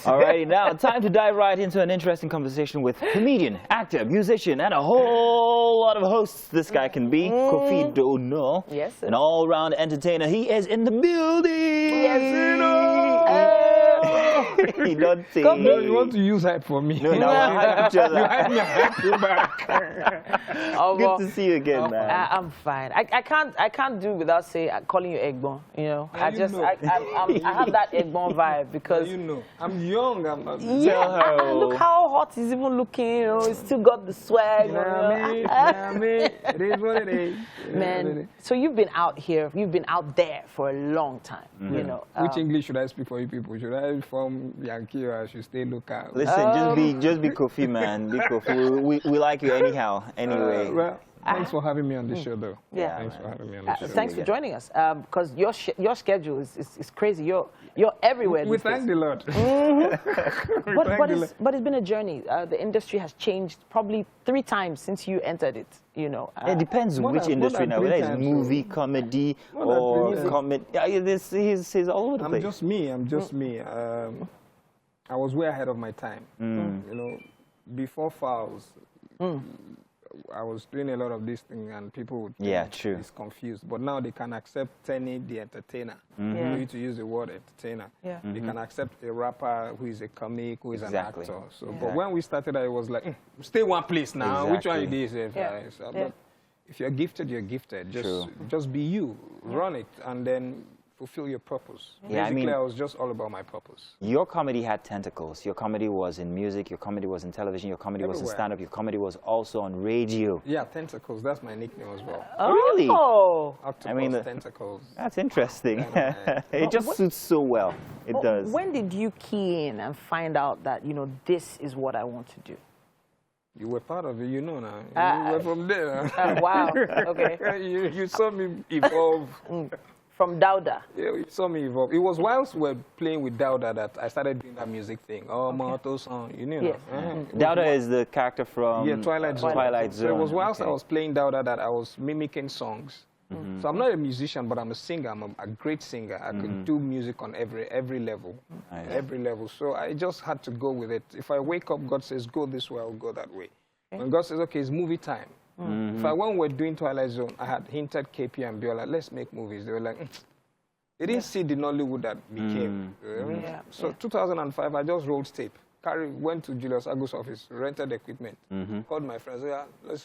Alrighty, now time to dive right into an interesting conversation with comedian, actor, musician, and a whole lot of hosts this guy can be. Koffi Dono. Yes. An all-round entertainer. He is in the building. Yes. He don't say. No, you want to use that for me. No, no, I you had me, I had you back. Good to see you again, man. I'm fine. I can't do without calling you Egbon. You know, Yeah, I have that Egbon vibe because you know, I'm young. Look how hot he's even looking. You know, he's still got the swag. It is what it is. Man, so you've been out here, you've been out there for a long time. You know, which English should I speak for you people? Should I from Yankee or I should stay local? Listen, just be Koffi, man. Be Koffi. We like you anyhow. Anyway. Well, thanks for having me on the show, though. Yeah. Thanks for having me on the show. Thanks for joining us. Because your schedule is crazy. You're everywhere. We thank the Lord. But it's been a journey. The industry has changed probably 3 times since you entered it. You know. It depends which industry now. Whether it's movie, comedy, or comedy. Yeah, he's all over the place. I'm just me. I was way ahead of my time. You know, before Fouls, I was doing a lot of these things and people would think it's confused. But now they can accept Tenny, the entertainer. You need to use the word entertainer. They can accept a rapper who is a comic, who is an actor. So, but when we started, I was like, stay one place now. Which one it is? But if you're gifted, you're gifted. Just be you. Run it, and then fulfill your purpose. Basically, I was just all about my purpose. Your comedy had tentacles. Your comedy was in music. Your comedy was in television. Your comedy was in stand-up. Your comedy was also on radio. Yeah, tentacles. That's my nickname as well. Oh, really? Octopus, tentacles. That's interesting. It just suits so well. It does. When did you key in and find out that, you know, this is what I want to do? You were part of it, you know now. You were from there. Wow. Okay. You saw me evolve. From Dauda? Yeah, you saw me evolve. It was whilst we were playing with Dauda that I started doing that music thing. Oh, Mato song, you know. Yes. Dauda is the character from Twilight Zone. Zone. So it was whilst I was playing Dauda that I was mimicking songs. So I'm not a musician, but I'm a singer. I'm a great singer. I could do music on every level. Nice. Every level. So I just had to go with it. If I wake up, God says, go this way, I'll go that way. When God says, okay, it's movie time. When we were doing Twilight Zone, I had hinted KP and Biola, let's make movies. They were like, they didn't see the Nollywood that became. So 2005, I just rolled tape. Went to Julius Agu's office, rented equipment, called my friends,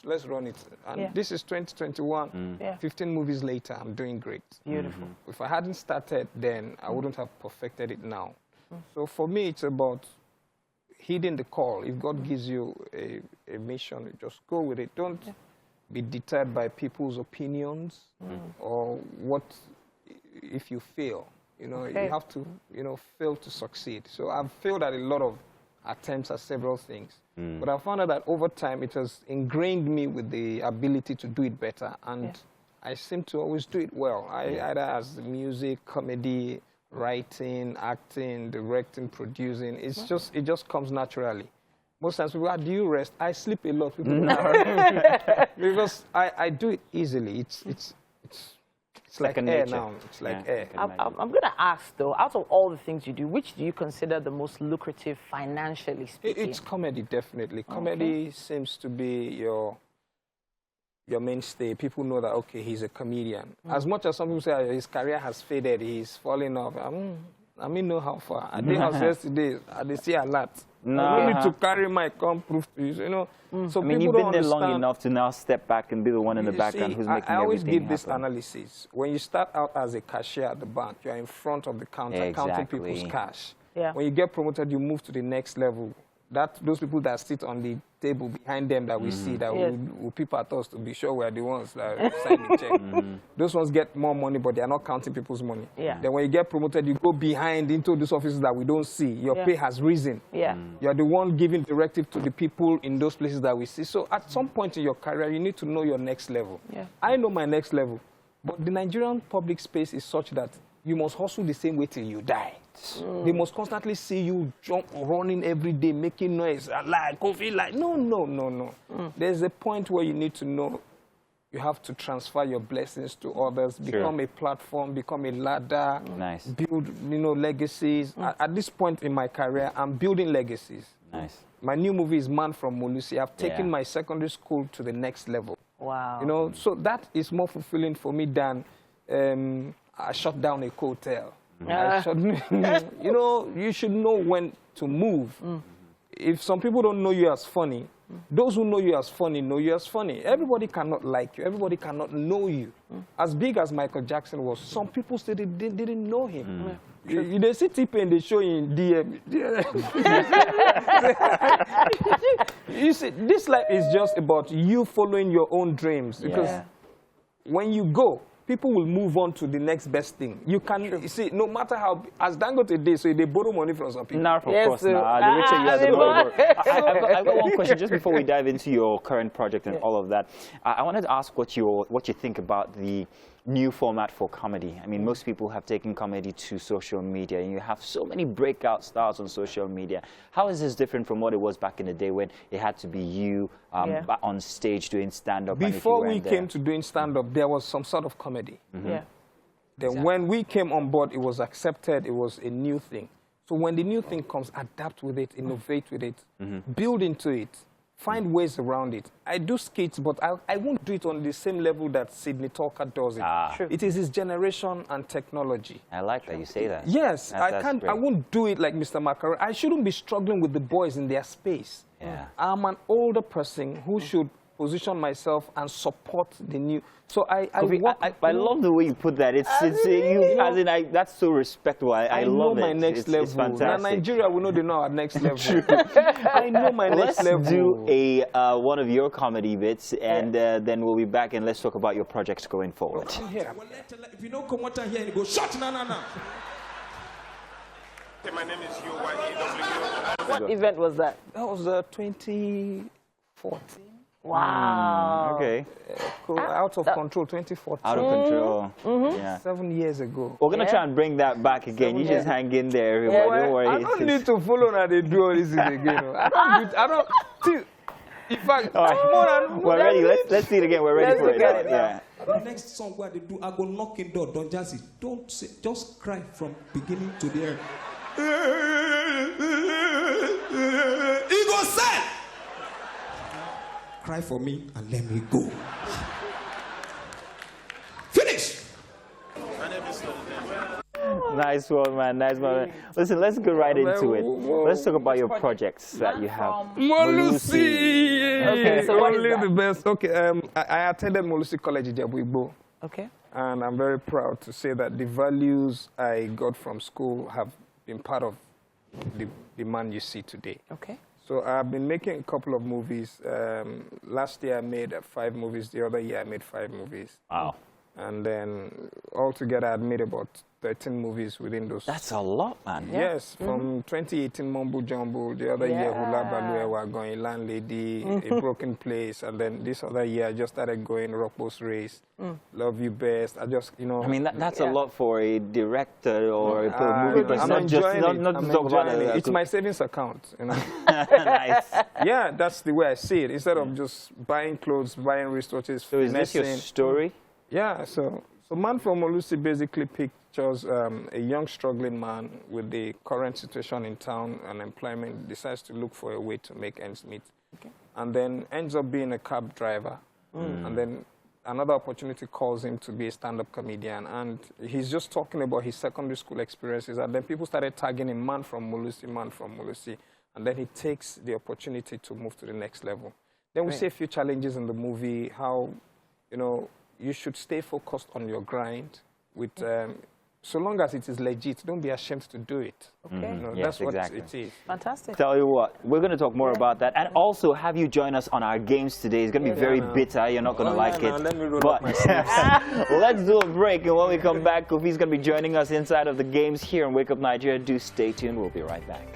let's run it. And this is 2021, 15 movies later, I'm doing great. Beautiful. If I hadn't started then, I wouldn't have perfected it now. So for me, it's about heeding the call. If God gives you a mission, just go with it. Don't be deterred by people's opinions or what if you fail. You know, you have to, fail to succeed. So I've failed at a lot of attempts at several things. But I found out that over time, it has ingrained me with the ability to do it better. And I seem to always do it well. Either as music, comedy, writing, acting, directing, producing. It just comes naturally. Most times people ask, do you rest? I sleep a lot. Because I do it easily. It's like air now. It's like air. I'm going to ask, though, out of all the things you do, which do you consider the most lucrative financially speaking? It's comedy, definitely. Comedy seems to be your mainstay. People know that, okay, he's a comedian. As much as some people say his career has faded, he's falling off. I mean, know how far. I did house yesterday, they see a lot. I need to carry my proof to you, you know. So you've been there long enough to now step back and be the one in the background who's making everything I always give happen. this analysis. When you start out as a cashier at the bank, you're in front of the counter counting people's cash. When you get promoted, you move to the next level. Those people that sit on the table behind them that we see, that will peep at us to be sure we're the ones that sign the check. Those ones get more money, but they are not counting people's money. Then when you get promoted, you go behind into those offices that we don't see. Your pay has risen. You're the one giving directive to the people in those places that we see. So at some point in your career, you need to know your next level. I know my next level, but the Nigerian public space is such that you must hustle the same way till you die. They must constantly see you running every day, making noise, like Koffi, like no. There's a point where you need to know you have to transfer your blessings to others, become a platform, become a ladder, build, legacies. At this point in my career, I'm building legacies. My new movie is Man from Molusi. I've taken my secondary school to the next level. Wow. So that is more fulfilling for me than I shut down a hotel. You should know when to move. If some people don't know you as funny, those who know you as funny know you as funny. Everybody cannot like you. Everybody cannot know you. As big as Michael Jackson was, some people still didn't know him. They see T-Pain, they show in DM. You see, this life is just about you following your own dreams. Because when you go, people will move on to the next best thing. You can you see, no matter how, as Dangote did, so they borrow money from some people. No, of course not. The richer you are, the more. I've got one question just before we dive into your current project and all of that. I wanted to ask what you think about the new format for comedy. I mean, most people have taken comedy to social media, and you have so many breakout stars on social media. How is this different from what it was back in the day when it had to be you on stage doing stand-up? Before we came to doing stand-up, there was some sort of comedy. Then when we came on board, it was accepted, it was a new thing. So when the new thing comes, adapt with it, innovate with it, build into it. Find ways around it. I do skits, but I won't do it on the same level that Sidney Talker does it. It is his generation and technology. I like that you say that. Yes, I won't do it like Mr. Macaroni. I shouldn't be struggling with the boys in their space. I'm an older person who should position myself and support the new. So I love the way you put that. That's so respectable. I love it. I know my next level. It's fantastic. Now Nigeria, we know they know our next level. I know my next level. Let's do one of your comedy bits, and then we'll be back and let's talk about your projects going forward. If you don't come out here and go, shut no. My name is Yo. What event was that? That was 2014. Wow. Okay. Out of Control, 2014. Out of Control. Yeah. 7 years ago. We're going to try and bring that back again. You just hang in there, everybody. Don't worry. I don't need to follow how they do all this again. I don't. In fact, we're ready. Let's see it again. We're ready for it. Yeah. The next song where they do, I go knocking door. Don't say, just cry from beginning to the end. He go say, cry for me and let me go. Finish. Nice one, man. Nice one, man. Listen, let's go right into it. Let's talk about your projects that you have. Molusi. Okay, so what is that? The best. Okay, I attended Molusi College in Ijebu-Igbo. Okay. And I'm very proud to say that the values I got from school have been part of the man you see today. Okay. So I've been making a couple of movies. Last year I made 5 movies. The other year I made 5 movies. Wow. And then altogether I'd made about 13 movies within those. That's a lot, man. Yes, from 2018 Mumbo Jumbo, the other year Hula Balue were going Landlady, A Broken Place, and then this other year I just started going Rockbo's Race, Love You Best. I just, I mean, that's a lot for a director or a movie person. I'm enjoying it. It's my savings account, Nice. Yeah, that's the way I see it. Instead of just buying clothes, buying wristwatches, So is this your story? Yeah, so Man from Molusi basically pictures a young struggling man with the current situation in town, unemployment, decides to look for a way to make ends meet. Okay. And then ends up being a cab driver. And then another opportunity calls him to be a stand-up comedian. And he's just talking about his secondary school experiences. And then people started tagging him, Man from Molusi, Man from Molusi. And then he takes the opportunity to move to the next level. Then we see a few challenges in the movie, how, you should stay focused on your grind with, so long as it is legit, don't be ashamed to do it. Okay. That's what it is. Fantastic. Tell you what, we're going to talk more about that. And also have you join us on our games today. It's going to be very bitter. You're not going to like it. Let me roll but up my sleeves. let's do a break. And when we come back, Koffi's going to be joining us inside of the games here on Wake Up Nigeria. Do stay tuned. We'll be right back.